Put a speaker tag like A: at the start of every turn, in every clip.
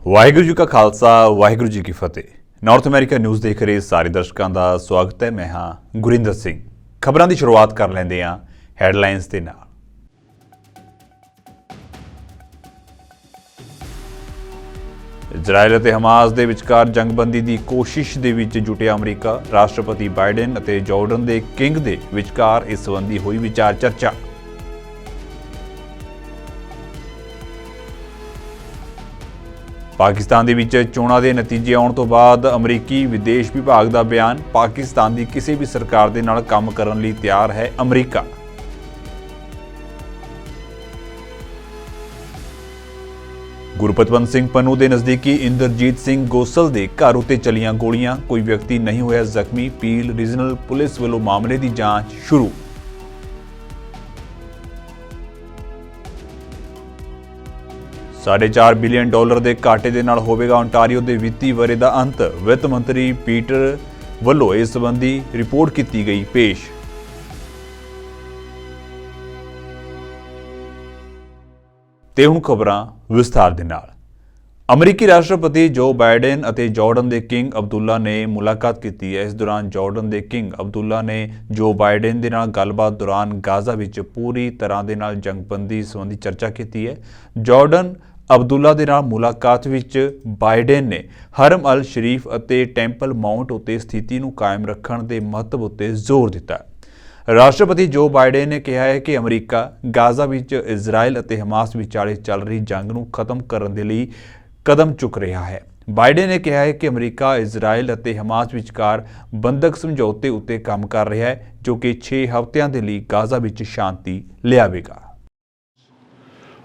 A: ਵਾਹਿਗੁਰੂ ਜੀ ਕਾ ਖਾਲਸਾ ਵਾਹਿਗੁਰੂ जी की फतेह। North America news ਦੇਖ ਰਹੇ ਸਾਰੇ ਦਰਸ਼ਕਾਂ ਦਾ ਸਵਾਗਤ ਹੈ। मैं हाँ ਗੁਰਿੰਦਰ ਸਿੰਘ। ਖਬਰਾਂ ਦੀ ਸ਼ੁਰੂਆਤ ਕਰ ਲੈਂਦੇ ਹਾਂ ਹੈਡਲਾਈਨਸ ਦੇ ਨਾਲ। ਇਜ਼ਰਾਈਲ ਅਤੇ ਹਮਾਸ ਦੇ ਵਿਚਕਾਰ ਜੰਗਬੰਦੀ ਦੀ ਕੋਸ਼ਿਸ਼ ਦੇ ਵਿੱਚ ਜੁਟਿਆ ਅਮਰੀਕਾ। ਰਾਸ਼ਟਰਪਤੀ ਬਾਈਡਨ ਅਤੇ ਜਾਰਡਨ ਦੇ ਕਿੰਗ ਦੇ ਵਿਚਕਾਰ ਇਸ ਸੰਬੰਧੀ ਹੋਈ ਵਿਚਾਰ ਚਰਚਾ। ਪਾਕਿਸਤਾਨ ਦੇ ਵਿੱਚ ਚੋਣਾਂ ਦੇ ਨਤੀਜੇ ਆਉਣ ਤੋਂ ਬਾਅਦ ਅਮਰੀਕੀ ਵਿਦੇਸ਼ ਵਿਭਾਗ ਦਾ ਬਿਆਨ। ਪਾਕਿਸਤਾਨ ਦੀ ਕਿਸੇ ਵੀ ਸਰਕਾਰ ਦੇ ਨਾਲ ਕੰਮ ਕਰਨ ਲਈ ਤਿਆਰ ਹੈ ਅਮਰੀਕਾ। ਗੁਰਪਤਵੰਤ ਸਿੰਘ ਪੰਨੂ ਦੇ ਨਜ਼ਦੀਕੀ ਇੰਦਰਜੀਤ ਸਿੰਘ ਗੋਸਲ ਦੇ ਘਰ ਉੱਤੇ ਚਲੀਆਂ ਗੋਲੀਆਂ, ਕੋਈ ਵਿਅਕਤੀ ਨਹੀਂ ਹੋਇਆ ਜ਼ਖਮੀ। ਪੀਲ ਰੀਜਨਲ ਪੁਲਿਸ ਵੱਲੋਂ ਮਾਮਲੇ ਦੀ ਜਾਂਚ ਸ਼ੁਰੂ। $4.5 ਬਿਲੀਅਨ ਦੇ ਘਾਟੇ ਦੇ ਨਾਲ ਹੋਵੇਗਾ ਓਨਟਾਰੀਓ ਦੇ ਵਿੱਤੀ ਵਰ੍ਹੇ ਦਾ ਅੰਤ। ਵਿੱਤ ਮੰਤਰੀ ਪੀਟਰ ਵੱਲੋਂ ਇਸ ਸੰਬੰਧੀ ਰਿਪੋਰਟ ਕੀਤੀ ਗਈ ਪੇਸ਼। ਤੇ ਹੁਣ ਖਬਰਾਂ ਵਿਸਥਾਰ ਦੇ ਨਾਲ। ਅਮਰੀਕੀ ਰਾਸ਼ਟਰਪਤੀ ਜੋ ਬਾਈਡਨ ਅਤੇ ਜਾਰਡਨ ਦੇ ਕਿੰਗ ਅਬਦੁੱਲਾ ਨੇ ਮੁਲਾਕਾਤ ਕੀਤੀ ਹੈ। ਇਸ ਦੌਰਾਨ ਜਾਰਡਨ ਦੇ ਕਿੰਗ ਅਬਦੁੱਲਾ ਨੇ ਜੋ ਬਾਈਡਨ ਦੇ ਨਾਲ ਗੱਲਬਾਤ ਦੌਰਾਨ ਗਾਜ਼ਾ ਵਿੱਚ ਪੂਰੀ ਤਰ੍ਹਾਂ ਦੇ ਨਾਲ ਜੰਗਬੰਦੀ ਸੰਬੰਧੀ ਚਰਚਾ ਕੀਤੀ ਹੈ। ਜਾਰਡਨ ਅਬਦੁੱਲਾ ਦੇ ਨਾਲ ਮੁਲਾਕਾਤ ਵਿੱਚ ਬਾਈਡਨ ਨੇ ਹਰਮ ਅਲ ਸ਼ਰੀਫ ਅਤੇ ਟੈਂਪਲ ਮਾਊਂਟ ਉੱਤੇ ਸਥਿਤੀ ਨੂੰ ਕਾਇਮ ਰੱਖਣ ਦੇ ਮਹੱਤਵ ਉੱਤੇ ਜ਼ੋਰ ਦਿੱਤਾ। ਰਾਸ਼ਟਰਪਤੀ ਜੋ ਬਾਈਡਨ ਨੇ ਕਿਹਾ ਹੈ ਕਿ ਅਮਰੀਕਾ ਗਾਜ਼ਾ ਵਿੱਚ ਇਜ਼ਰਾਈਲ ਅਤੇ ਹਮਾਸ ਵਿਚਾਲੇ ਚੱਲ ਰਹੀ ਜੰਗ ਨੂੰ ਖਤਮ ਕਰਨ ਦੇ ਲਈ ਕਦਮ ਚੁੱਕ ਰਿਹਾ ਹੈ। ਬਾਈਡਨ ਨੇ ਕਿਹਾ ਹੈ ਕਿ ਅਮਰੀਕਾ ਇਜ਼ਰਾਈਲ ਅਤੇ ਹਮਾਸ ਵਿਚਕਾਰ ਬੰਦਕ ਸਮਝੌਤੇ ਉੱਤੇ ਕੰਮ ਕਰ ਰਿਹਾ ਹੈ, ਜੋ ਕਿ 6 ਹਫ਼ਤਿਆਂ ਦੇ ਲਈ ਗਾਜ਼ਾ ਵਿੱਚ ਸ਼ਾਂਤੀ ਲਿਆਵੇਗਾ।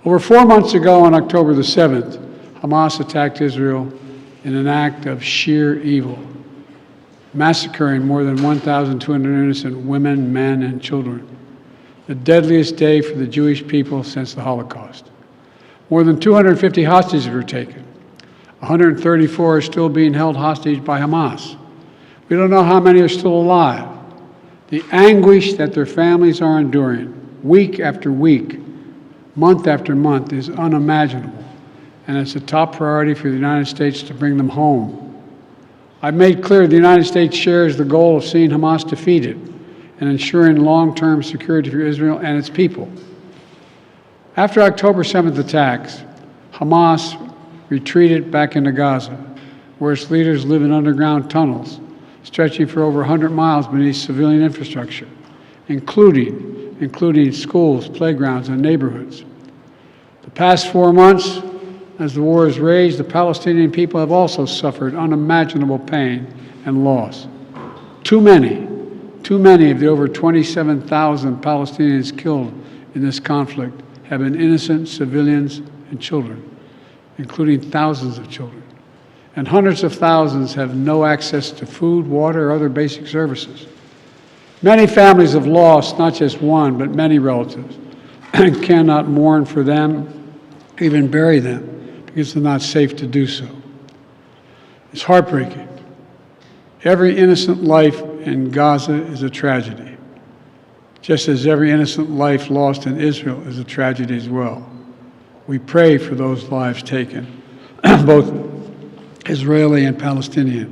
B: Over 4 months ago, on October the 7th, Hamas attacked Israel in an act of sheer evil, massacring more than 1,200 innocent women, men, and children. The deadliest day for the Jewish people since the Holocaust. More than 250 hostages were taken. 134 are still being held hostage by Hamas. We don't know how many are still alive. The anguish that their families are enduring, week after week, month after month, is unimaginable, and it's a top priority for the United States to bring them home. I've made clear the United States shares the goal of seeing Hamas defeated and ensuring long-term security for Israel and its people. After October 7th attacks, Hamas retreated back into Gaza, where its leaders live in underground tunnels stretching for over 100 miles beneath civilian infrastructure, including schools, playgrounds, and neighborhoods. The past 4 months, as the war has raged, the Palestinian people have also suffered unimaginable pain and loss. Too many of the over 27,000 Palestinians killed in this conflict have been innocent civilians and children, including thousands of children. And hundreds of thousands have no access to food, water, or other basic services. Many families have lost not just one, but many relatives and cannot mourn for them, even bury them, because it's not safe to do so. It's heartbreaking. Every innocent life in Gaza is a tragedy, just as every innocent life lost in Israel is a tragedy as well. We pray for those lives taken, both Israeli and Palestinian,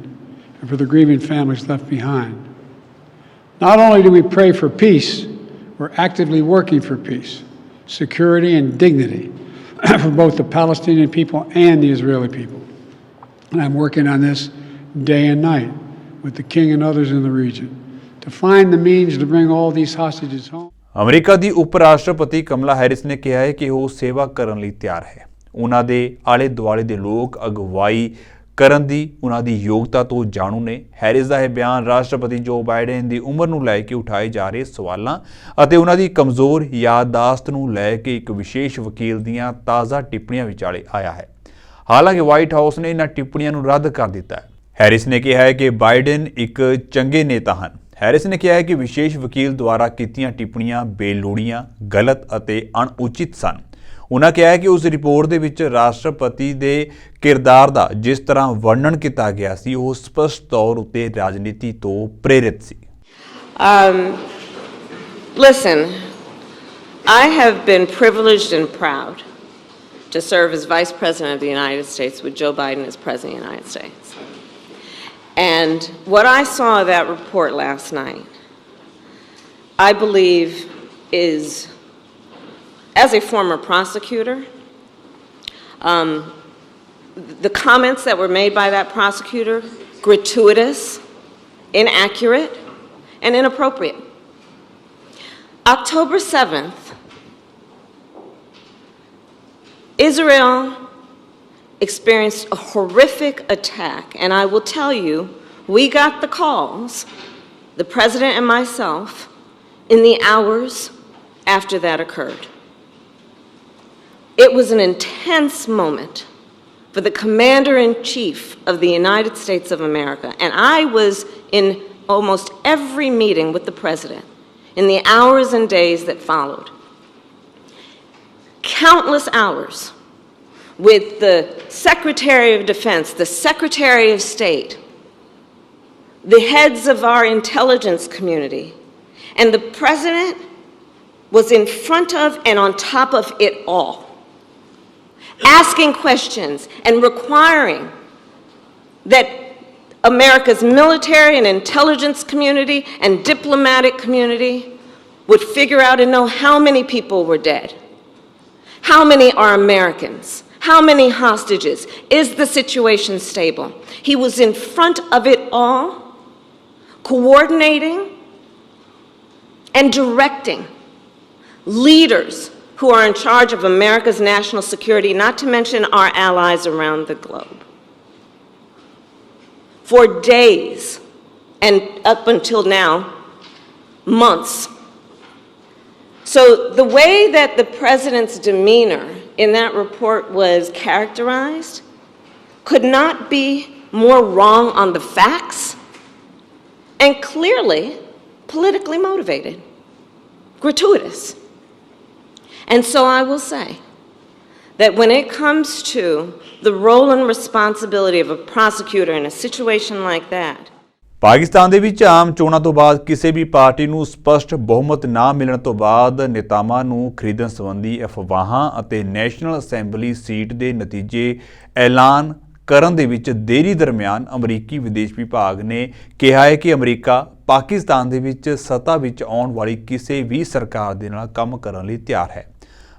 B: and for the grieving families left behind. Not only do we pray for peace, we're actively working for peace, security, and dignity for both the Palestinian people and the Israeli people. And I'm working on this day and night with the King and others in the region to find the means to bring all these hostages home.
A: America ਦੀ ਉਪ ਰਾਸ਼ਟਰਪਤੀ ਕਮਲਾ Harris ਨੇ ਕਿਹਾ ਹੈ ਕਿ ਉਹ ਸੇਵਾ ਕਰਨ ਲਈ ਤਿਆਰ ਹੈ। ਉਹਨਾਂ ਦੇ ਆਲੇ ਦੁਆਲੇ ਦੇ ਲੋਕ ਅਗਵਾਈ ਕਰਨ ਦੀ ਉਹਨਾਂ ਦੀ ਯੋਗਤਾ ਤੋਂ ਜਾਣੂ ਨੇ। ਹੈਰਿਸ ਦਾ ਇਹ ਬਿਆਨ ਰਾਸ਼ਟਰਪਤੀ ਜੋ ਬਾਈਡਨ ਦੀ ਉਮਰ ਨੂੰ ਲੈ ਕੇ ਉਠਾਏ ਜਾ ਰਹੇ ਸਵਾਲਾਂ ਅਤੇ ਉਹਨਾਂ ਦੀ ਕਮਜ਼ੋਰ ਯਾਦਦਾਸ਼ਤ ਨੂੰ ਲੈ ਕੇ ਇੱਕ ਵਿਸ਼ੇਸ਼ ਵਕੀਲ ਦੀਆਂ ਤਾਜ਼ਾ ਟਿੱਪਣੀਆਂ ਵਿਚਾਲੇ ਆਇਆ ਹੈ। ਹਾਲਾਂਕਿ ਵਾਈਟ ਹਾਊਸ ਨੇ ਇਹਨਾਂ ਟਿੱਪਣੀਆਂ ਨੂੰ ਰੱਦ ਕਰ ਦਿੱਤਾ ਹੈ। ਹੈਰਿਸ ਨੇ ਕਿਹਾ ਹੈ ਕਿ ਬਾਈਡਨ ਇੱਕ ਚੰਗੇ ਨੇਤਾ ਹਨ। ਹੈਰਿਸ ਨੇ ਕਿਹਾ ਹੈ ਕਿ ਵਿਸ਼ੇਸ਼ ਵਕੀਲ ਦੁਆਰਾ ਕੀਤੀਆਂ ਟਿੱਪਣੀਆਂ ਬੇਲੋੜੀਆਂ, ਗਲਤ ਅਤੇ ਅਣਉਚਿਤ ਸਨ। ਉਹਨਾਂ ਕਿਹਾ ਹੈ ਕਿ ਉਸ ਰਿਪੋਰਟ ਦੇ ਵਿੱਚ ਰਾਸ਼ਟਰਪਤੀ ਦੇ ਕਿਰਦਾਰ ਦਾ ਜਿਸ ਤਰ੍ਹਾਂ ਵਰਣਨ ਕੀਤਾ ਗਿਆ ਸੀ ਉਹ ਸਪਸ਼ਟ ਤੌਰ ਉੱਤੇ ਰਾਜਨੀਤੀ ਤੋਂ ਪ੍ਰੇਰਿਤ ਸੀ।
C: Listen, I have been privileged and proud to serve as Vice President of the United States with Joe Biden as President of the United States. And what I saw of that report last night, I believe is, as a former prosecutor, the comments that were made by that prosecutor, gratuitous, inaccurate, and inappropriate. October 7th, Israel experienced a horrific attack, and I will tell you, we got the calls, the president and myself, in the hours after that occurred. It was an intense moment for the Commander-in-Chief of the United States of America, and I was in almost every meeting with the president in the hours and days that followed. Countless hours with the Secretary of Defense, the Secretary of State, the heads of our intelligence community, and the president was in front of and on top of it all, asking questions and requiring that America's military and intelligence community and diplomatic community would figure out and know how many people were dead, how many are Americans, how many hostages, is the situation stable? He was in front of it all, coordinating and directing leaders who are in charge of America's national security, not to mention our allies around the globe. For days, and up until now, months. So the way that the president's demeanor in that report was characterized could not be more wrong on the facts and clearly politically motivated, gratuitous. And so I will say that when it comes to the role and responsibility of a prosecutor in a situation like that,
A: Pakistan ਦੇ ਵਿੱਚ ਆਮ ਚੋਣਾਂ ਤੋਂ ਬਾਅਦ ਕਿਸੇ ਵੀ party ਨੂੰ ਸਪਸ਼ਟ ਬਹੁਮਤ ਨਾ ਮਿਲਣ ਤੋਂ ਬਾਅਦ ਨੇਤਾਵਾਂ ਨੂੰ ਖਰੀਦਣ ਸੰਬੰਧੀ ਅਫਵਾਹਾਂ ਅਤੇ ਨੈਸ਼ਨਲ ਅਸੈਂਬਲੀ ਸੀਟ ਦੇ ਨਤੀਜੇ ਐਲਾਨ ਕਰਨ ਦੇ ਵਿੱਚ ਦੇਰੀ ਦਰਮਿਆਨ ਅਮਰੀਕੀ ਵਿਦੇਸ਼ ਵਿਭਾਗ ਨੇ ਕਿਹਾ ਹੈ ਕਿ ਅਮਰੀਕਾ ਪਾਕਿਸਤਾਨ ਦੇ ਵਿੱਚ ਸੱਤਾ ਵਿੱਚ ਆਉਣ ਵਾਲੀ ਕਿਸੇ ਵੀ ਸਰਕਾਰ ਦੇ ਨਾਲ ਕੰਮ ਕਰਨ ਲਈ ਤਿਆਰ ਹੈ।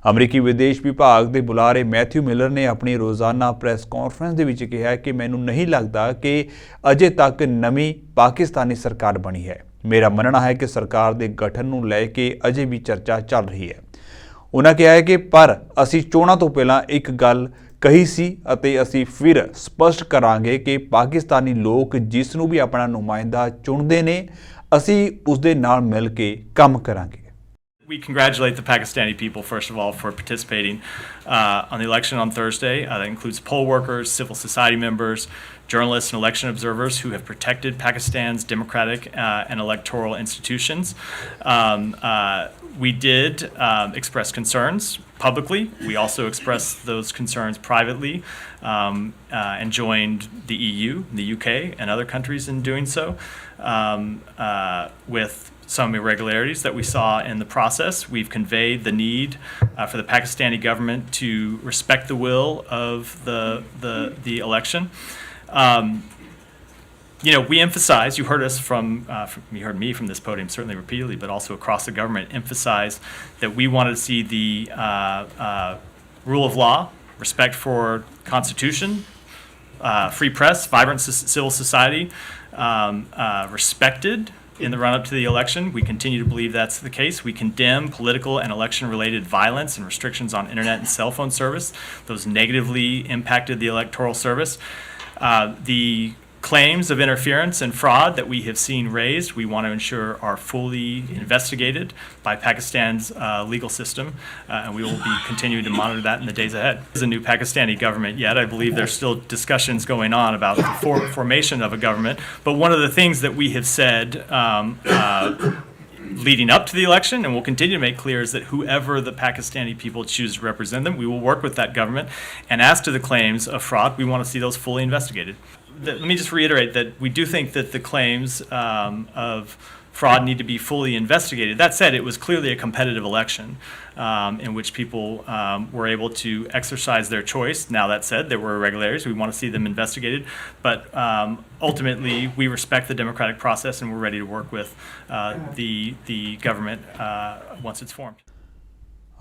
A: ਅਮਰੀਕੀ ਵਿਦੇਸ਼ ਵਿਭਾਗ ਦੇ ਬੁਲਾਰੇ ਮੈਥਿਊ ਮਿਲਰ ਨੇ ਆਪਣੀ ਰੋਜ਼ਾਨਾ ਪ੍ਰੈਸ ਕਾਨਫਰੰਸ ਦੇ ਵਿੱਚ ਕਿਹਾ ਕਿ ਮੈਨੂੰ ਨਹੀਂ ਲੱਗਦਾ ਕਿ ਅਜੇ ਤੱਕ ਨਵੀਂ ਪਾਕਿਸਤਾਨੀ ਸਰਕਾਰ ਬਣੀ ਹੈ। ਮੇਰਾ ਮੰਨਣਾ ਹੈ ਕਿ ਸਰਕਾਰ ਦੇ ਗਠਨ ਨੂੰ ਲੈ ਕੇ ਅਜੇ ਵੀ ਚਰਚਾ ਚੱਲ ਰਹੀ ਹੈ। ਉਹਨਾਂ ਕਿਹਾ ਹੈ ਕਿ ਪਰ ਅਸੀਂ ਚੋਣਾਂ ਤੋਂ ਪਹਿਲਾਂ ਇੱਕ ਗੱਲ ਕਹੀ ਸੀ ਅਤੇ ਅਸੀਂ ਫਿਰ ਸਪਸ਼ਟ ਕਰਾਂਗੇ ਕਿ ਪਾਕਿਸਤਾਨੀ ਲੋਕ ਜਿਸ ਨੂੰ ਵੀ ਆਪਣਾ ਨੁਮਾਇੰਦਾ ਚੁਣਦੇ ਨੇ ਅਸੀਂ ਉਸ ਦੇ ਨਾਲ ਮਿਲ ਕੇ ਕੰਮ ਕਰਾਂਗੇ।
D: We congratulate the Pakistani people, first of all, for participating on the election on Thursday. That includes poll workers, civil society members, journalists, and election observers who have protected Pakistan's democratic and electoral institutions. We did express concerns publicly. We also expressed those concerns privately and joined the EU, the UK, and other countries in doing so with some irregularities that we saw in the process. We've conveyed the need for the Pakistani government to respect the will of the election. We emphasize, you heard us you heard me from this podium certainly repeatedly, but also across the government emphasize that we wanted to see the rule of law, respect for Constitution, free press, vibrant civil society respected in the run-up to the election. We continue to believe that's the case. We condemn political and election-related violence and restrictions on internet and cell phone service. Those negatively impacted the electoral service. The claims of interference and fraud that we have seen raised, we want to ensure are fully investigated by Pakistan's legal system, and we will be continuing to monitor that in the days ahead. There's a new Pakistani government yet. I believe there's still discussions going on about the formation of a government, but one of the things that we have said leading up to the election, and we'll continue to make clear, is that whoever the Pakistani people choose to represent them, we will work with that government, and as to the claims of fraud, we want to see those fully investigated. Let me just reiterate that we do think that the claims of fraud need to be fully investigated. That said, it was clearly a competitive election in which people were able to exercise their choice. Now, that said, there were irregularities. We want to see them investigated. But ultimately, we respect the democratic process and we're ready to work with the government once it's formed.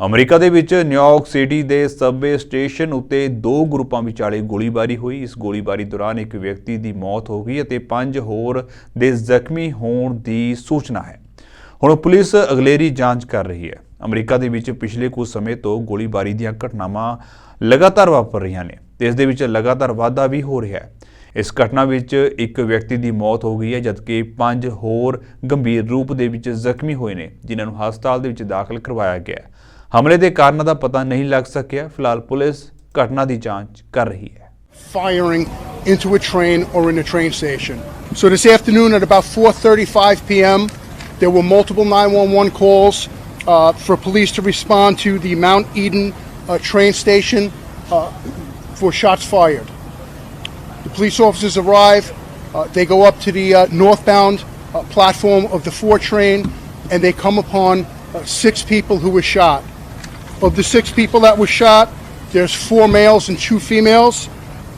A: America ਦੇ ਵਿੱਚ New York city ਦੇ Subway station ਉੱਤੇ ਦੋ ਗਰੁੱਪਾਂ ਵਿਚਾਲੇ ਗੋਲੀਬਾਰੀ ਹੋਈ। ਇਸ ਗੋਲੀਬਾਰੀ ਦੌਰਾਨ ਇੱਕ ਵਿਅਕਤੀ ਦੀ ਮੌਤ ਹੋ ਗਈ ਅਤੇ 5 ਹੋਰ ਦੇ ਜ਼ਖਮੀ ਹੋਣ ਦੀ ਸੂਚਨਾ ਹੈ। ਹੁਣ ਪੁਲਿਸ ਅਗਲੇਰੀ ਜਾਂਚ ਕਰ ਰਹੀ ਹੈ। ਅਮਰੀਕਾ ਦੇ ਵਿੱਚ ਪਿਛਲੇ ਕੁਝ ਸਮੇਂ ਤੋਂ ਗੋਲੀਬਾਰੀ ਦੀਆਂ ਘਟਨਾਵਾਂ ਲਗਾਤਾਰ ਵਾਪਰ ਰਹੀਆਂ ਨੇ ਤੇ ਇਸ ਦੇ ਵਿੱਚ ਲਗਾਤਾਰ ਵਾਧਾ ਵੀ ਹੋ ਰਿਹਾ ਹੈ। ਇਸ ਘਟਨਾ ਵਿੱਚ ਇੱਕ ਵਿਅਕਤੀ ਦੀ ਮੌਤ ਹੋ ਗਈ ਹੈ ਜਦਕਿ 5 ਹੋਰ ਗੰਭੀਰ ਰੂਪ ਦੇ ਵਿੱਚ ਜ਼ਖਮੀ ਹੋਏ ਨੇ ਜਿਨ੍ਹਾਂ ਨੂੰ ਹਸਪਤਾਲ ਦੇ ਵਿੱਚ ਦਾਖਲ ਕਰਵਾਇਆ ਗਿਆ। हमले के कारणों का पता नहीं लग सकिया। फिलहाल पुलिस घटना की जांच कर रही है।
E: Firing into a train or in a train station. So this afternoon at about 4:35 p.m. there were multiple 911 calls for police to respond to the Mount Eden train station for shots fired. The police officers arrive. They go up to the northbound platform of the 4 train and they come upon 6 people who were shot. Of the 6 people that were shot, there's 4 males and 2 females,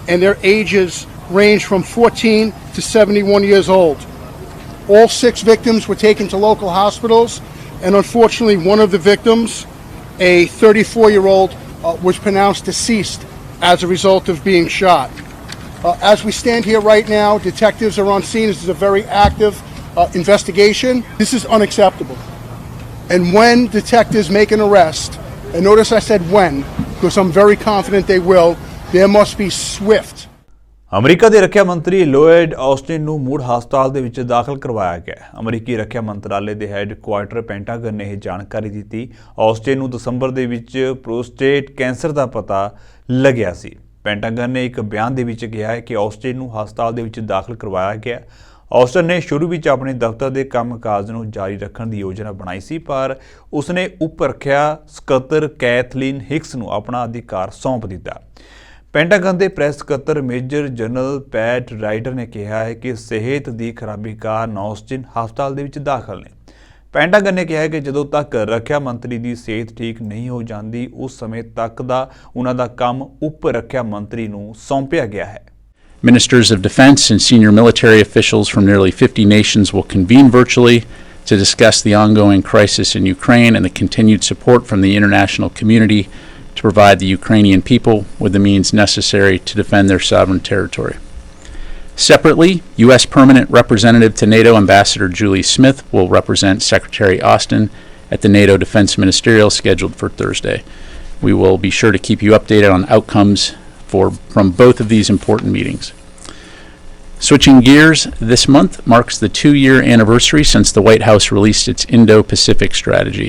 E: and their ages range from 14 to 71 years old. All 6 victims were taken to local hospitals, and unfortunately one of the victims, a 34-year-old, was pronounced deceased as a result of being shot. As we stand here right now, detectives are on scene. This is a very active investigation. This is unacceptable. And when detectives make an arrest, and notice I said when, because I'm very confident they will, there must be swift.
A: America ਦੇ ਰੱਖਿਆ ਮੰਤਰੀ Lloyd Austin ਨੂੰ ਮੁੜ ਹਸਪਤਾਲ ਦੇ ਵਿੱਚ ਦਾਖਲ ਕਰਵਾਇਆ ਗਿਆ। ਅਮਰੀਕੀ ਰੱਖਿਆ ਮੰਤਰਾਲੇ ਦੇ ਹੈੱਡਕੁਆਰਟਰ ਪੈਂਟਾਗਨ ਨੇ ਇਹ ਜਾਣਕਾਰੀ ਦਿੱਤੀ। ਆਸਟਿਨ ਨੂੰ ਦਸੰਬਰ ਦੇ ਵਿੱਚ ਪ੍ਰੋਸਟੇਟ ਕੈਂਸਰ ਦਾ ਪਤਾ ਲੱਗਿਆ ਸੀ। ਪੈਂਟਾਗਨ ਨੇ ਇੱਕ ਬਿਆਨ ਦੇ ਵਿੱਚ ਕਿਹਾ ਹੈ ਕਿ ਆਸਟਿਨ ਨੂੰ ਹਸਪਤਾਲ ਦੇ ਵਿੱਚ ਦਾਖਲ ਕਰਵਾਇਆ ਗਿਆ। ਆਸਟਨ ਨੇ ਸ਼ੁਰੂ ਵਿੱਚ ਆਪਣੇ ਦਫ਼ਤਰ ਦੇ ਕੰਮਕਾਜ ਨੂੰ ਜਾਰੀ ਰੱਖਣ ਦੀ ਯੋਜਨਾ ਬਣਾਈ ਸੀ ਪਰ ਉਸਨੇ ਉਪ ਰੱਖਿਆ ਸਕੱਤਰ ਕੈਥਲੀਨ ਹਿਕਸ ਨੂੰ ਆਪਣਾ ਅਧਿਕਾਰ ਸੌਂਪ ਦਿੱਤਾ। ਪੈਂਟਾਗਨ ਦੇ ਪ੍ਰੈਸ ਸਕੱਤਰ ਮੇਜਰ ਜਨਰਲ ਪੈਟ ਰਾਈਡਰ ਨੇ ਕਿਹਾ ਹੈ ਕਿ ਸਿਹਤ ਦੀ ਖਰਾਬੀ ਕਾਰਨ ਆਸਟਿਨ ਹਸਪਤਾਲ ਦੇ ਵਿੱਚ ਦਾਖਲ ਨੇ। ਪੈਂਟਾਗਨ ਨੇ ਕਿਹਾ ਹੈ ਕਿ ਜਦੋਂ ਤੱਕ ਰੱਖਿਆ ਮੰਤਰੀ ਦੀ ਸਿਹਤ ਠੀਕ ਨਹੀਂ ਹੋ ਜਾਂਦੀ ਉਸ ਸਮੇਂ ਤੱਕ ਦਾ ਉਹਨਾਂ ਦਾ ਕੰਮ ਉਪ ਰੱਖਿਆ ਮੰਤਰੀ ਨੂੰ ਸੌਂਪਿਆ ਗਿਆ ਹੈ।
F: Ministers of Defense and senior military officials from nearly 50 nations will convene virtually to discuss the ongoing crisis in Ukraine and the continued support from the international community to provide the Ukrainian people with the means necessary to defend their sovereign territory. Separately, U.S. Permanent Representative to NATO Ambassador Julie Smith will represent Secretary Austin at the NATO Defense Ministerial scheduled for Thursday. We will be sure to keep you updated on outcomes from both of these important meetings. Switching gears, this month marks the 2-year anniversary since the White House released its Indo-Pacific strategy.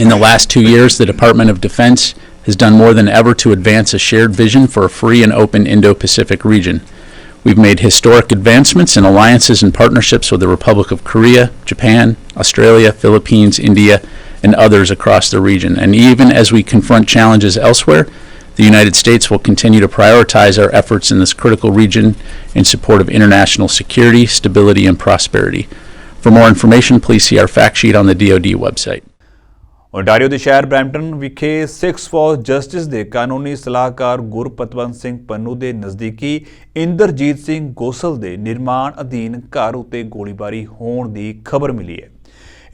F: In the last 2 years, the Department of Defense has done more than ever to advance a shared vision for a free and open Indo-Pacific region. We've made historic advancements in alliances and partnerships with the Republic of Korea, Japan, Australia, Philippines, India, and others across the region. And even as we confront challenges elsewhere, the United States will continue to prioritize our efforts in this critical region in support of international security, stability, and prosperity. For more information, please see our fact sheet on the DoD website.
A: Ontario ਦੇ ਸ਼ਹਿਰ Brampton ਵਿਖੇ six for justice ਦੇ ਕਾਨੂੰਨੀ ਸਲਾਹਕਾਰ ਗੁਰਪਤਵੰਤ ਸਿੰਘ ਪੰਨੂ ਦੇ ਨਜ਼ਦੀਕੀ ਇੰਦਰਜੀਤ ਸਿੰਘ ਗੋਸਲ ਦੇ ਨਿਰਮਾਣ ਅਧੀਨ ਘਰ ਉੱਤੇ ਗੋਲੀਬਾਰੀ ਹੋਣ ਦੀ ਖਬਰ ਮਿਲੀ ਹੈ।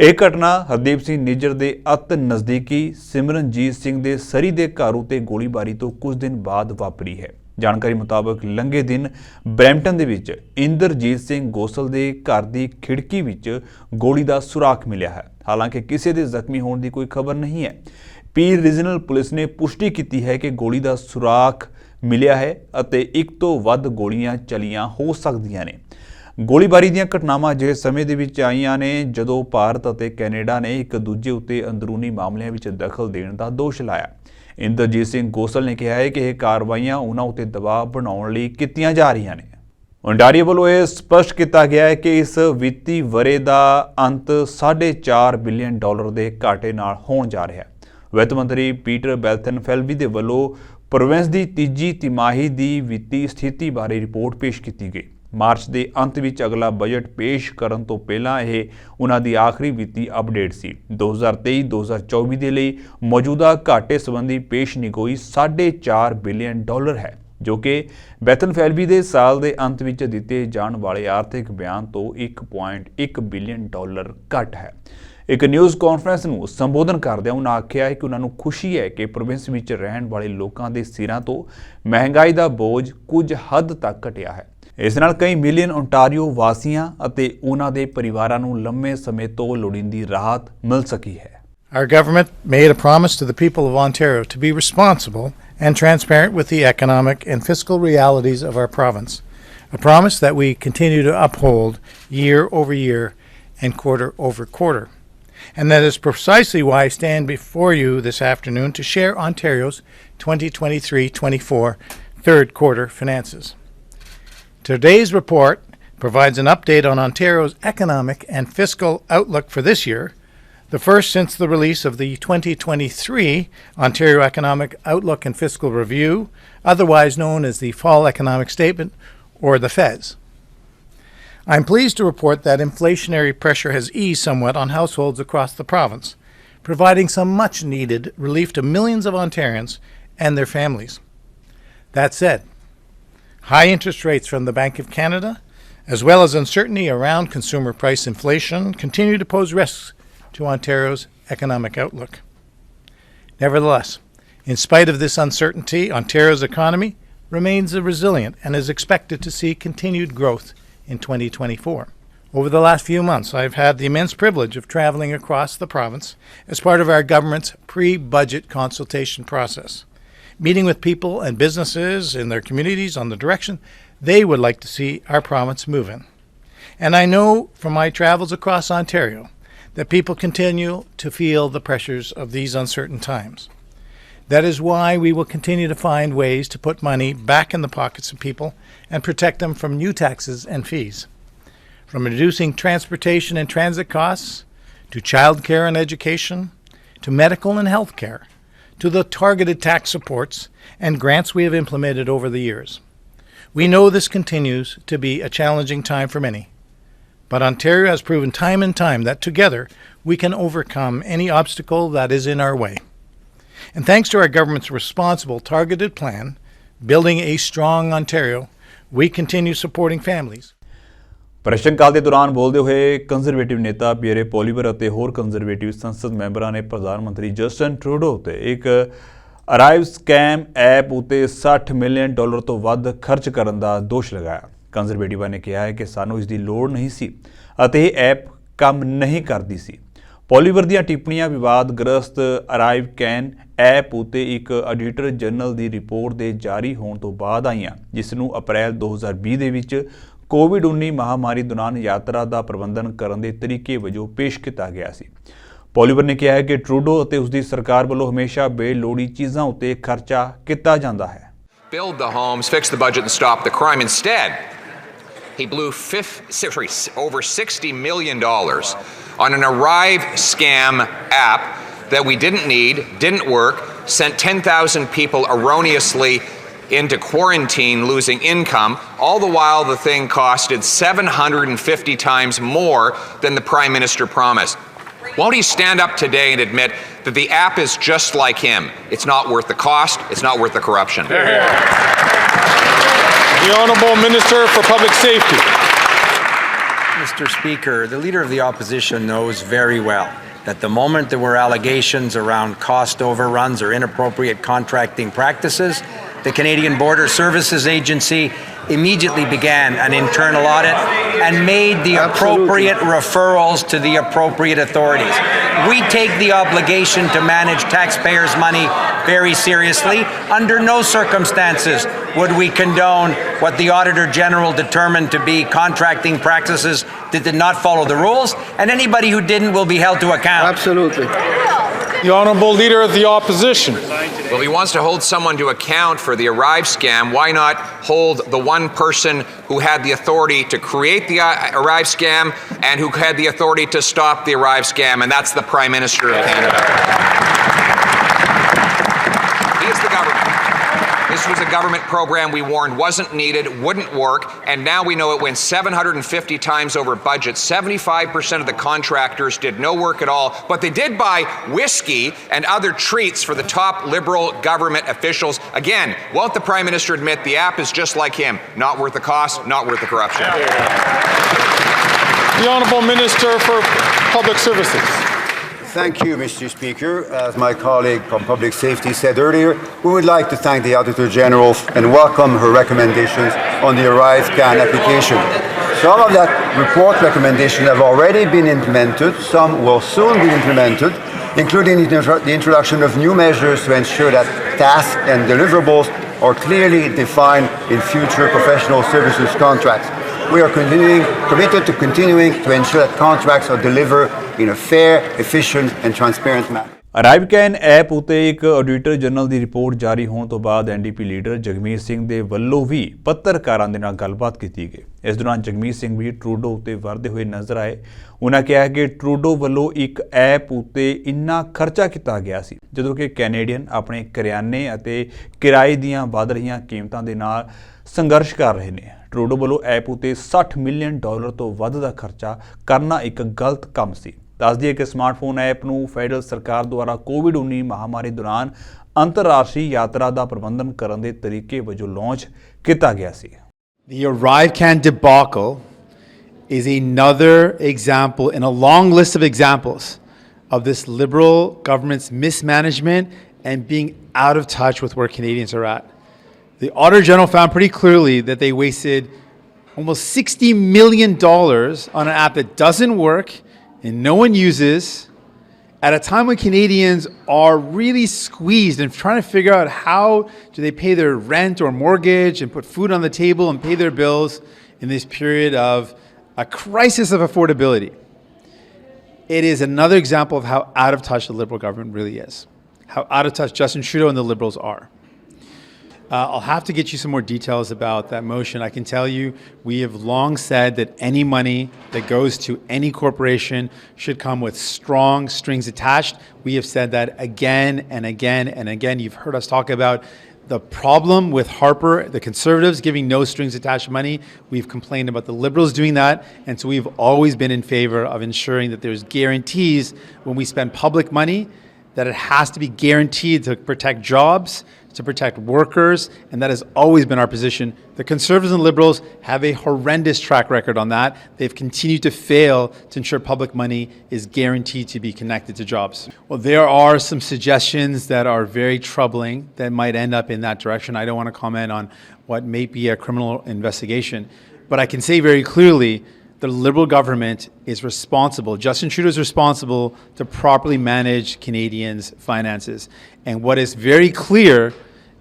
A: ਇਹ ਘਟਨਾ ਹਰਦੀਪ ਸਿੰਘ ਨਿੱਜਰ ਦੇ ਅਤ ਨਜ਼ਦੀਕੀ ਸਿਮਰਨਜੀਤ ਸਿੰਘ ਦੇ ਸਰੀ ਦੇ ਘਰ ਉੱਤੇ ਗੋਲੀਬਾਰੀ ਤੋਂ ਕੁਝ ਦਿਨ ਬਾਅਦ ਵਾਪਰੀ ਹੈ। ਜਾਣਕਾਰੀ ਮੁਤਾਬਕ ਲੰਘੇ ਦਿਨ ਬਰੈਂਪਟਨ ਦੇ ਵਿੱਚ ਇੰਦਰਜੀਤ ਸਿੰਘ ਗੋਸਲ ਦੇ ਘਰ ਦੀ ਖਿੜਕੀ ਵਿੱਚ ਗੋਲੀ ਦਾ ਸੁਰਾਖ ਮਿਲਿਆ ਹੈ। ਹਾਲਾਂਕਿ ਕਿਸੇ ਦੇ ਜ਼ਖਮੀ ਹੋਣ ਦੀ ਕੋਈ ਖਬਰ ਨਹੀਂ ਹੈ। ਪੀਰ ਰੀਜਨਲ ਪੁਲਿਸ ਨੇ ਪੁਸ਼ਟੀ ਕੀਤੀ ਹੈ ਕਿ ਗੋਲੀ ਦਾ ਸੁਰਾਖ ਮਿਲਿਆ ਹੈ ਅਤੇ ਇੱਕ ਤੋਂ ਵੱਧ ਗੋਲੀਆਂ ਚਲੀਆਂ ਹੋ ਸਕਦੀਆਂ ਨੇ। ਗੋਲੀਬਾਰੀ ਦੀਆਂ ਘਟਨਾਵਾਂ ਅਜਿਹੇ ਸਮੇਂ ਦੇ ਵਿੱਚ ਆਈਆਂ ਨੇ ਜਦੋਂ ਭਾਰਤ ਅਤੇ ਕੈਨੇਡਾ ਨੇ ਇੱਕ ਦੂਜੇ ਉੱਤੇ ਅੰਦਰੂਨੀ ਮਾਮਲਿਆਂ ਵਿੱਚ ਦਖਲ ਦੇਣ ਦਾ ਦੋਸ਼ ਲਾਇਆ। ਇੰਦਰਜੀਤ ਸਿੰਘ ਗੋਸਲ ਨੇ ਕਿਹਾ ਹੈ ਕਿ ਇਹ ਕਾਰਵਾਈਆਂ ਉਹਨਾਂ ਉੱਤੇ ਦਬਾਅ ਬਣਾਉਣ ਲਈ ਕੀਤੀਆਂ ਜਾ ਰਹੀਆਂ ਨੇ। ਓਨਟਾਰੀਓ ਵੱਲੋਂ ਇਹ ਸਪਸ਼ਟ ਕੀਤਾ ਗਿਆ ਹੈ ਕਿ ਇਸ ਵਿੱਤੀ ਵਰ੍ਹੇ ਦਾ ਅੰਤ $4.5 ਬਿਲੀਅਨ ਦੇ ਘਾਟੇ ਨਾਲ ਹੋਣ ਜਾ ਰਿਹਾ ਹੈ। ਵਿੱਤ ਮੰਤਰੀ ਪੀਟਰ ਬੈਲਥਨਫੈਲਵੀ ਦੇ ਵੱਲੋਂ ਪ੍ਰੋਵਿੰਸ ਦੀ ਤੀਜੀ ਤਿਮਾਹੀ ਦੀ ਵਿੱਤੀ ਸਥਿਤੀ ਬਾਰੇ ਰਿਪੋਰਟ ਪੇਸ਼ ਕੀਤੀ ਗਈ। ਮਾਰਚ ਦੇ ਅੰਤ ਵਿੱਚ ਅਗਲਾ ਬਜਟ ਪੇਸ਼ ਕਰਨ ਤੋਂ ਪਹਿਲਾਂ ਇਹ ਉਹਨਾਂ ਦੀ ਆਖਰੀ ਵਿੱਤੀ ਅਪਡੇਟ ਸੀ। 2023-2024 ਦੇ ਲਈ ਮੌਜੂਦਾ ਘਾਟੇ ਸੰਬੰਧੀ ਪੇਸ਼ਨਗੋਈ $4.5 ਬਿਲੀਅਨ ਹੈ, ਜੋ ਕਿ ਬੈਤਨਫੈਲਬੀ ਦੇ ਸਾਲ ਦੇ ਅੰਤ ਵਿੱਚ ਦਿੱਤੇ ਜਾਣ ਵਾਲੇ ਆਰਥਿਕ ਬਿਆਨ ਤੋਂ $1.1 ਬਿਲੀਅਨ ਘੱਟ ਹੈ। ਇੱਕ ਨਿਊਜ਼ ਕਾਨਫਰੰਸ ਨੂੰ ਸੰਬੋਧਨ ਕਰਦਿਆਂ ਉਹਨਾਂ ਆਖਿਆ ਹੈ ਕਿ ਉਹਨਾਂ ਨੂੰ ਖੁਸ਼ੀ ਹੈ ਕਿ ਪ੍ਰੋਵਿੰਸ ਵਿੱਚ ਰਹਿਣ ਵਾਲੇ ਲੋਕਾਂ ਦੇ ਸਿਰਾਂ ਤੋਂ ਮਹਿੰਗਾਈ ਦਾ ਬੋਝ ਕੁਝ ਹੱਦ ਤੱਕ ਘਟਿਆ ਹੈ। ਇਸ ਨਾਲ ਕਈ ਮਿਲੀਅਨ ਓਨਟਾਰੀਓ ਵਾਸੀਆਂ ਅਤੇ ਉਹਨਾਂ ਦੇ ਪਰਿਵਾਰਾਂ ਨੂੰ ਲੰਮੇ ਸਮੇਂ ਤੋਂ ਲੋੜੀਂਦੀ ਰਾਹਤ ਮਿਲ ਸਕੀ ਹੈ।
G: Our government made a promise to the people of Ontario to be responsible and transparent with the economic and fiscal realities of our province, a promise that we continue to uphold year over year and quarter over quarter. And that is precisely why I stand before you this afternoon to share Ontario's 2023-24 third quarter finances. Today's report provides an update on Ontario's economic and fiscal outlook for this year, the first since the release of the 2023 Ontario Economic Outlook and Fiscal Review, otherwise known as the Fall Economic Statement, or the FES. I'm pleased to report that inflationary pressure has eased somewhat on households across the province, providing some much-needed relief to millions of Ontarians and their families. That said, high interest rates from the Bank of Canada, as well as uncertainty around consumer price inflation, continue to pose risks to Ontario's economic outlook. Nevertheless, in spite of this uncertainty, Ontario's economy remains resilient and is expected to see continued growth in 2024. Over the last few months, I've had the immense privilege of traveling across the province as part of our government's pre-budget consultation process, meeting with people and businesses in their communities on the direction they would like to see our province move in. And I know from my travels across Ontario that people continue to feel the pressures of these uncertain times. That is why we will continue to find ways to put money back in the pockets of people and protect them from new taxes and fees. From reducing transportation and transit costs, to childcare and education, to medical and health care, to the targeted tax supports and grants we have implemented over the years. We know this continues to be a challenging time for many, but Ontario has proven time and time that together we can overcome any obstacle that is in our way. And thanks to our government's responsible, targeted plan, Building a Strong Ontario, we continue supporting families.
A: ਪ੍ਰਸ਼ਨ ਕਾਲ ਦੇ ਦੌਰਾਨ ਬੋਲਦੇ ਹੋਏ conservative ਨੇਤਾ Pierre Poilievre ਅਤੇ ਹੋਰ conservative ਸੰਸਦ ਮੈਂਬਰਾਂ ਨੇ ਪ੍ਰਧਾਨ ਮੰਤਰੀ ਜਸਟਿਨ ਟਰੂਡੋ ਉੱਤੇ ਇੱਕ ਅਰਾਈਵ ਸਕੈਮ ਐਪ ਉੱਤੇ $60 ਮਿਲੀਅਨ ਤੋਂ ਵੱਧ ਖਰਚ ਕਰਨ ਦਾ ਦੋਸ਼ ਲਗਾਇਆ। ਕੰਜ਼ਰਵੇਟਿਵਾਂ ਨੇ ਕਿਹਾ ਹੈ ਕਿ ਸਾਨੂੰ ਇਸ ਦੀ ਲੋੜ ਨਹੀਂ ਸੀ ਅਤੇ ਇਹ ਐਪ ਕੰਮ ਨਹੀਂ ਕਰਦੀ ਸੀ। ਪੋਲੀਵਰ ਦੀਆਂ ਟਿੱਪਣੀਆਂ ਵਿਵਾਦਗ੍ਰਸਤ ਅਰਾਈਵ ਕੈਨ ਐਪ ਉੱਤੇ ਇੱਕ ਆਡੀਟਰ ਜਨਰਲ ਦੀ ਰਿਪੋਰਟ ਦੇ ਜਾਰੀ ਹੋਣ ਤੋਂ ਬਾਅਦ ਆਈਆਂ, ਜਿਸ ਨੂੰ ਅਪ੍ਰੈਲ 2020 ਦੇ ਵਿੱਚ ਕੋਵਿਡ-19 ਮਹਾਮਾਰੀ ਦੌਰਾਨ ਯਾਤਰਾ ਦਾ ਪ੍ਰਬੰਧਨ ਕਰਨ ਦੇ ਤਰੀਕੇ ਵਜੋਂ ਪੇਸ਼ ਕੀਤਾ ਗਿਆ ਸੀ। ਪੋਲੀਵਰ ਨੇ ਕਿਹਾ ਹੈ ਕਿ ਟਰੂਡੋ ਅਤੇ ਉਸ ਦੀ ਸਰਕਾਰ ਵੱਲੋਂ ਹਮੇਸ਼ਾ ਬੇਲੋੜੀ ਚੀਜ਼ਾਂ ਉੱਤੇ ਖਰਚਾ ਕੀਤਾ ਜਾਂਦਾ ਹੈ।
H: Build the homes, fix the budget and stop the crime. Instead, he blew over $60 million on an Arrive scam app that we didn't need, didn't work, sent 10,000 people erroneously into quarantine, losing income, all the while the thing costed 750 times more than the Prime Minister promised. Won't he stand up today and admit that the app is just like him? It's not worth the cost, it's not worth the corruption.
I: The Honourable Minister for Public Safety.
J: Mr. Speaker, the Leader of the Opposition knows very well that the moment there were allegations around cost overruns or inappropriate contracting practices, the Canadian Border Services Agency immediately began an internal audit and made the appropriate referrals to the appropriate authorities. We take the obligation to manage taxpayers' money very seriously. Under no circumstances would we condone what the Auditor General determined to be contracting practices that did not follow the rules, and anybody who didn't will be held to account.
I: Absolutely. The Honourable Leader of the Opposition.
H: Well, if he wants to hold someone to account for the Arrive scam, why not hold the one person who had the authority to create the Arrive scam and who had the authority to stop the Arrive scam, and that's the Prime Minister of Canada. He is the government. government program we warned wasn't needed, wouldn't work, and now we know it went 750 times over budget. 75% of the contractors did no work at all, but they did buy whiskey and other treats for the top Liberal government officials. Again, won't the Prime Minister admit the app is just like him? Not worth the cost, not worth the corruption.
I: The Honourable Minister for Public Services.
K: Thank you, Mr. Speaker. As my colleague from Public Safety said earlier, we would like to thank the Auditor General and welcome her recommendations on the Arrive Can application. Some of that report recommendations have already been implemented, some will soon be implemented, including the introduction of new measures to ensure that tasks and deliverables are clearly defined in future professional services contracts. We are committed to continuing to ensure that contracts are delivered in a fair, efficient and transparent manner.
A: Arrive can app ਉਤੇ ਇੱਕ auditor general ਦੀ report ਜਾਰੀ ਹੋਣ ਤੋਂ ਬਾਅਦ NDP leader Jagmeet Singh ਦੇ ਵੱਲੋਂ ਵੀ ਪੱਤਰਕਾਰਾਂ ਦੇ ਨਾਲ ਗੱਲਬਾਤ ਕੀਤੀ ਗਈ। ਇਸ ਦੌਰਾਨ ਜਗਮੀਤ ਸਿੰਘ ਵੀ ਟਰੂਡੋ ਉਤੇ ਵਰਦੇ ਹੋਏ ਨਜ਼ਰ ਆਏ। ਉਹਨਾਂ ਕਿਹਾ ਕਿ ਟਰੂਡੋ ਵੱਲੋਂ ਇੱਕ ਐਪ ਉਤੇ ਇੰਨਾ ਖਰਚਾ ਕੀਤਾ ਗਿਆ ਸੀ ਜਦੋਂ ਕਿ ਕੈਨੇਡੀਅਨ ਆਪਣੇ ਕਰਿਆਨੇ ਅਤੇ ਕਿਰਾਏ ਦੀਆਂ ਵੱਧ ਰਹੀਆਂ ਕੀਮਤਾਂ ਦੇ ਨਾਲ ਸੰਘਰਸ਼ ਕਰ ਰਹੇ ਨੇ। ਟਰੂਡੋ ਵੱਲੋਂ ਐਪ ਉਤੇ $60 ਮਿਲੀਅਨ ਤੋਂ ਵੱਧ ਦਾ ਖਰਚਾ ਕਰਨਾ ਇੱਕ ਗਲਤ ਕੰਮ ਸੀ। ਦੱਸ ਦਈਏ ਕਿ ਸਮਾਰਟਫੋਨ ਐਪ ਨੂੰ ਫੈਡਰਲ ਸਰਕਾਰ ਦੁਆਰਾ ਕੋਵਿਡ-19 ਮਹਾਮਾਰੀ ਦੌਰਾਨ ਅੰਤਰਰਾਸ਼ਟਰੀ ਯਾਤਰਾ ਦਾ ਪ੍ਰਬੰਧਨ ਕਰਨ ਦੇ ਤਰੀਕੇ ਵਜੋਂ ਲਾਂਚ ਕੀਤਾ ਗਿਆ ਸੀ।
L: The ArriveCan debacle is another example in a long list of examples of this Liberal government's mismanagement and being out of touch with where Canadians are at. The Auditor General found pretty clearly that they wasted almost $60 million on an app that doesn't work and no one uses at a time when Canadians are really squeezed and trying to figure out how do they pay their rent or mortgage and put food on the table and pay their bills in this period of a crisis of affordability. It is another example of how out of touch the Liberal government really is, how out of touch Justin Trudeau and the Liberals are. I'll have to get you some more details about that motion. I can tell you we have long said that any money that goes to any corporation should come with strong strings attached. We have said that again and again and again. You've heard us talk about the problem with Harper, the Conservatives giving no strings attached money. We've complained about the Liberals doing that. And so we've always been in favor of ensuring that there's guarantees when we spend public money, that it has to be guaranteed to protect jobs, to protect workers, and that has always been our position. The Conservatives and Liberals have a horrendous track record on that. They've continued to fail to ensure public money is guaranteed to be connected to jobs. Well, there are some suggestions that are very troubling that might end up in that direction. I don't want to comment on what may be a criminal investigation, but I can say very clearly the Liberal government is responsible. Justin Trudeau is responsible to properly manage Canadians' finances. And what is very clear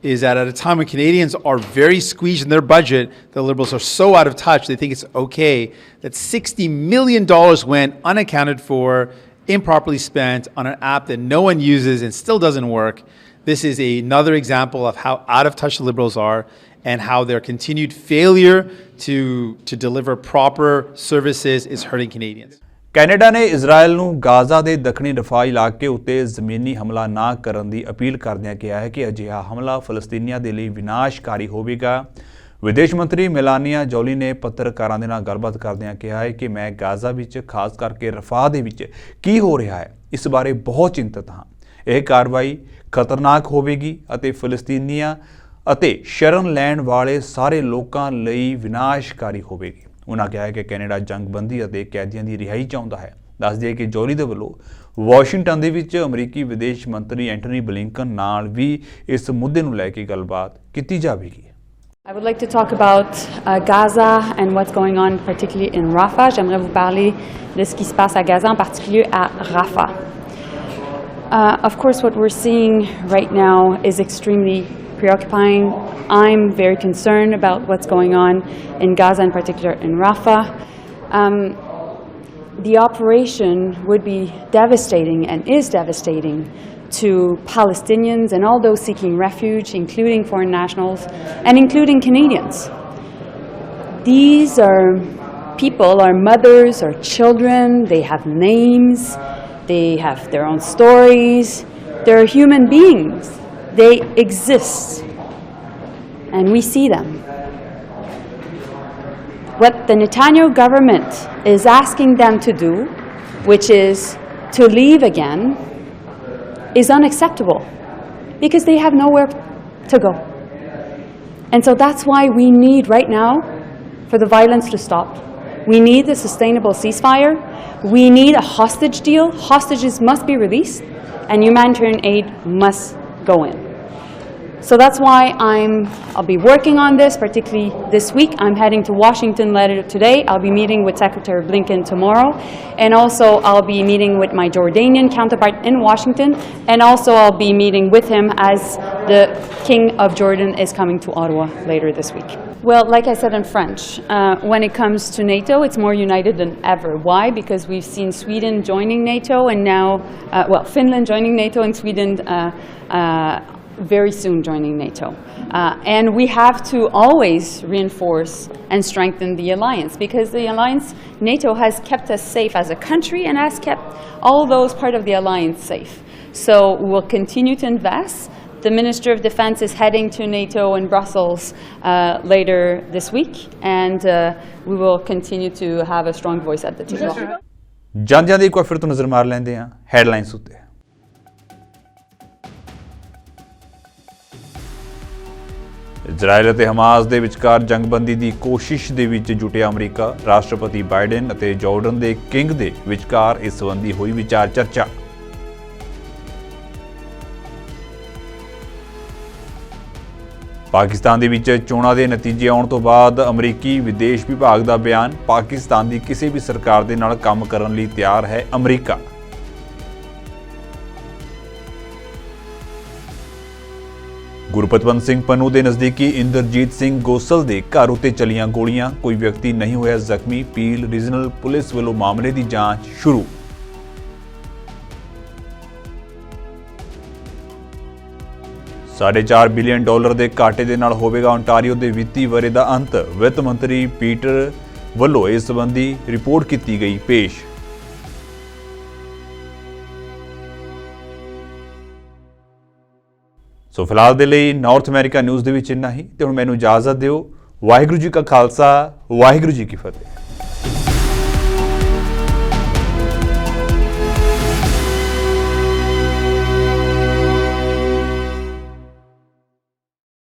L: is that at a time when Canadians are very squeezed in their budget, the Liberals are so out of touch, they think it's okay that $60 million went unaccounted for, improperly spent on an app that no one uses and still doesn't work. This is another example of how out of touch the Liberals are and how their continued failure to deliver proper services is hurting Canadians.
A: Canada ਨੇ Israel ਨੂੰ Gaza ਦੇ ਦੱਖਣੀ ਰਫਾਹ ਇਲਾਕੇ ਉੱਤੇ ਜ਼ਮੀਨੀ ਹਮਲਾ ਨਾ ਕਰਨ ਦੀ ਅਪੀਲ ਕਰਦਿਆਂ ਕਿਹਾ ਹੈ ਕਿ ਅਜਿਹਾ ਹਮਲਾ ਫਲਸਤੀਨੀਆਂ ਦੇ ਲਈ ਵਿਨਾਸ਼ਕਾਰੀ ਹੋਵੇਗਾ। ਵਿਦੇਸ਼ ਮੰਤਰੀ ਮੈਲਾਨੀਆ ਜੋਲੀ ਨੇ ਪੱਤਰਕਾਰਾਂ ਦੇ ਨਾਲ ਗੱਲਬਾਤ ਕਰਦਿਆਂ ਕਿਹਾ ਹੈ ਕਿ ਮੈਂ ਗਾਜ਼ਾ ਵਿੱਚ ਖਾਸ ਕਰਕੇ ਰਫਾਹ ਦੇ ਵਿੱਚ ਕੀ ਹੋ ਰਿਹਾ ਹੈ ਇਸ ਬਾਰੇ ਬਹੁਤ ਚਿੰਤਤ ਹਾਂ। ਇਹ ਕਾਰਵਾਈ ਖਤਰਨਾਕ ਹੋਵੇਗੀ ਅਤੇ ਫਲਸਤੀਨੀਆਂ ਅਤੇ ਸ਼ਰਨ ਲੈਣ ਵਾਲੇ ਸਾਰੇ ਲੋਕਾਂ ਲਈ ਵਿਨਾਸ਼ਕਾਰੀ ਹੋਵੇਗੀ। ਉਹਨਾਂ ਕਿਹਾ ਹੈ ਕਿ ਕੈਨੇਡਾ ਜੰਗਬੰਦੀ ਅਤੇ ਕੈਦੀਆਂ ਦੀ ਰਿਹਾਈ ਚਾਹੁੰਦਾ ਹੈ। ਦੱਸ ਦਈਏ ਕਿ ਜੋਲੀ ਦੇ ਵੱਲੋਂ ਵਾਸ਼ਿੰਗਟਨ ਦੇ ਵਿੱਚ ਅਮਰੀਕੀ ਵਿਦੇਸ਼ ਮੰਤਰੀ ਐਂਟਨੀ ਬਲਿੰਕਨ ਨਾਲ ਵੀ ਇਸ ਮੁੱਦੇ ਨੂੰ ਲੈ ਕੇ ਗੱਲਬਾਤ ਕੀਤੀ ਜਾਵੇਗੀ।
M: I would like to talk about Gaza and what's going on particularly in Rafah. J'aimerais vous parler de ce qui se passe à Gaza, en particulier à Rafah. Of course, what we're seeing right now is extremely preoccupying. I'm very concerned about what's going on in Gaza, in particular in Rafah. The operation would be devastating and is devastating to Palestinians and all those seeking refuge, including foreign nationals and including Canadians. These are people, are mothers, are children, they have names, they have their own stories, they're human beings, they exist. and we see them. What the Netanyahu government is asking them to do, which is to leave again, is unacceptable because they have nowhere to go. And so that's why we need right now for the violence to stop. We need a sustainable ceasefire. We need a hostage deal. Hostages must be released and humanitarian aid must go in. So that's why I'll be working on this, particularly this week. I'm heading to Washington later today. I'll be meeting with Secretary Blinken tomorrow. And also I'll be meeting with my Jordanian counterpart in Washington. And also I'll be meeting with him as the King of Jordan is coming to Ottawa later this week. Well, like I said in French, when it comes to NATO, it's more united than ever. Why? Because we've seen Sweden joining NATO and now, Finland joining NATO and Sweden very soon joining NATO. And we have to always reinforce and strengthen the alliance because the alliance, NATO has kept us safe as a country and has kept all those part of the alliance safe. So we'll continue to invest. The Minister of Defense is heading to NATO in Brussels later this week, and we will continue to have a strong voice at the table.
A: ਜਾਂਦਿਆਂ ਦੀ ਇੱਕ ਵਾਰ ਫਿਰ ਤੋਂ ਨਜ਼ਰ ਮਾਰ ਲੈਂਦੇ ਹਾਂ headlines ਉੱਤੇ। Israel ਅਤੇ ਹਮਾਸ ਦੇ ਵਿਚਕਾਰ ਜੰਗਬੰਦੀ ਦੀ ਕੋਸ਼ਿਸ਼ ਦੇ ਵਿੱਚ ਜੁਟਿਆ ਅਮਰੀਕਾ। ਰਾਸ਼ਟਰਪਤੀ ਬਾਈਡਨ ਅਤੇ ਜਾਰਡਨ ਦੇ ਕਿੰਗ ਦੇ ਵਿਚਕਾਰ ਇਸ ਸੰਬੰਧੀ ਹੋਈ ਵਿਚਾਰ ਚਰਚਾ। ਪਾਕਿਸਤਾਨ ਦੇ ਵਿੱਚ ਚੋਣਾਂ ਦੇ ਨਤੀਜੇ ਆਉਣ ਤੋਂ ਬਾਅਦ ਅਮਰੀਕੀ ਵਿਦੇਸ਼ ਵਿਭਾਗ ਦਾ ਬਿਆਨ, ਪਾਕਿਸਤਾਨ ਦੀ ਕਿਸੇ ਵੀ ਸਰਕਾਰ ਦੇ ਨਾਲ ਕੰਮ ਕਰਨ ਲਈ ਤਿਆਰ ਹੈ ਅਮਰੀਕਾ। ਗੁਰਪਤਵੰਤ ਸਿੰਘ ਪੰਨੂ ਦੇ ਨਜ਼ਦੀਕੀ ਇੰਦਰਜੀਤ ਸਿੰਘ ਗੋਸਲ ਦੇ ਘਰ ਉੱਤੇ ਚਲੀਆਂ ਗੋਲੀਆਂ, ਕੋਈ ਵਿਅਕਤੀ ਨਹੀਂ ਹੋਇਆ ਜ਼ਖਮੀ। ਪੀਲ ਰੀਜਨਲ ਪੁਲਿਸ ਵੱਲੋਂ ਮਾਮਲੇ ਦੀ ਜਾਂਚ ਸ਼ੁਰੂ। $4.5 ਬਿਲੀਅਨ ਦੇ ਘਾਟੇ ਦੇ ਨਾਲ ਹੋਵੇਗਾ ਓਨਟਾਰੀਓ ਦੇ ਵਿੱਤੀ ਵਰ੍ਹੇ ਦਾ ਅੰਤ। ਵਿੱਤ ਮੰਤਰੀ ਪੀਟਰ ਵੱਲੋਂ ਇਸ ਸੰਬੰਧੀ ਰਿਪੋਰਟ ਕੀਤੀ ਗਈ ਪੇਸ਼। ਸੋ ਫਿਲਹਾਲ ਦੇ ਲਈ ਨਾਰਥ ਅਮਰੀਕਾ ਨਿਊਜ਼ ਦੇ ਵਿੱਚ ਇੰਨਾ ਹੀ ਤੇ ਹੁਣ ਮੈਨੂੰ ਇਜਾਜ਼ਤ ਦਿਓ। ਵਾਹਿਗੁਰੂ ਜੀ ਕਾ ਖਾਲਸਾ, ਵਾਹਿਗੁਰੂ ਜੀ ਕੀ ਫਤਿਹ।